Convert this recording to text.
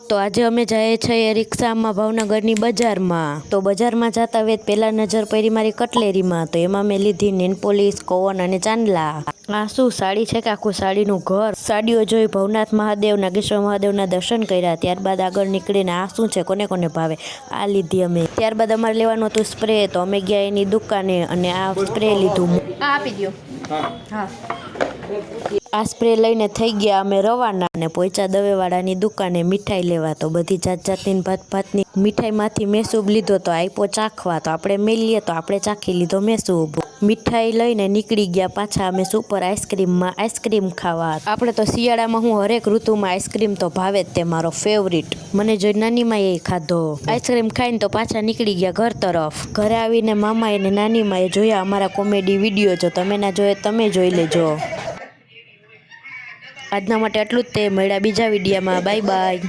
તો આજે અમે જઈએ છીએ રિક્ષામાં ભાવનગરની બજારમાં. તો બજારમાં જતા વેત પહેલા નજર પડી મારી કટલેરીમાં. તો એમાં મેં લીધી નેલ પોલિશ, કોવન અને ચાંદલા. આ શું સાડી છે કે આખું સાડીનું ઘર. સાડીઓ જોઈ ભવનાથ મહાદેવ, નાગેશ્વર મહાદેવના દર્શન કર્યા. ત્યારબાદ આગળ નીકળીને આ શું છે, કોને કોને ભાવે, આ લીધી અમે. ત્યારબાદ અમારે લેવાનું હતું સ્પ્રે, તો અમે ગયા એની દુકાને અને આ સ્પ્રે લીધું. આ આપી દો. હા, આ સ્પ્રે લઈને થઈ ગયા અમે રવાના ને પહોંચ્યા દવેવાળાની દુકાને મીઠાઈ લેવા. તો બધી જાત જાતની ભાતની મીઠાઈમાંથી મેસૂબ લીધો તો આપ્યો ચાખવા. તો આપણે મેલીએ તો આપણે ચાખી લીધો મેસૂબ. મીઠાઈ લઈને નીકળી ગયા પાછા અમે સુપર આઈસ્ક્રીમમાં આઈસ્ક્રીમ ખાવા. આપણે તો શિયાળામાં હું હરેક ઋતુમાં આઈસ્ક્રીમ તો ભાવે જ, તે મારો ફેવરિટ. મને જોઈ નાનીમાં એ ખાધો. આઈસ્ક્રીમ ખાઈને તો પાછા નીકળી ગયા ઘર તરફ. ઘરે આવીને મામાએ ને નાનીમાએ જોયા અમારા કોમેડી વિડીયો. જો તમે ના જોયે તમે જોઈ લેજો. આજના માટે આટલું જ. તે મળ્યા બીજા વિડીયોમાં. Bye bye.